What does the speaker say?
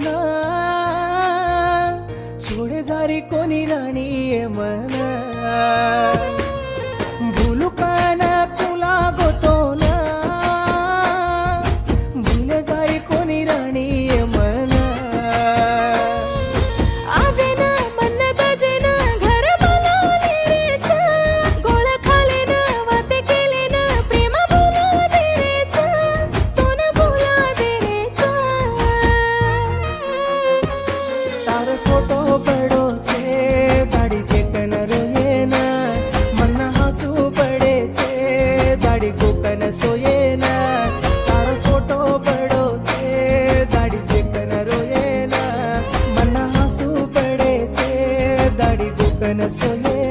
ना छोड़े जारी कोनी राणी मना भूलू काना तुला गोतो ना भूले जारी कोनी राणी मना आजे ना मन ताजे ना घर बोलावले रे चा गोळ खाले ना वाते केले ना प्रेम बोला दे रे चा तो न बोला दे रे चा तार फोटो पड़ो छे दाढ़ी देखन रोए ना मन हंसू पड़े छे दाढ़ी गोकन सोए ना तार फोटो पड़ो छे दाढ़ी देखन रोए ना मन हंसू पड़े छे दाढ़ी गोकन सोए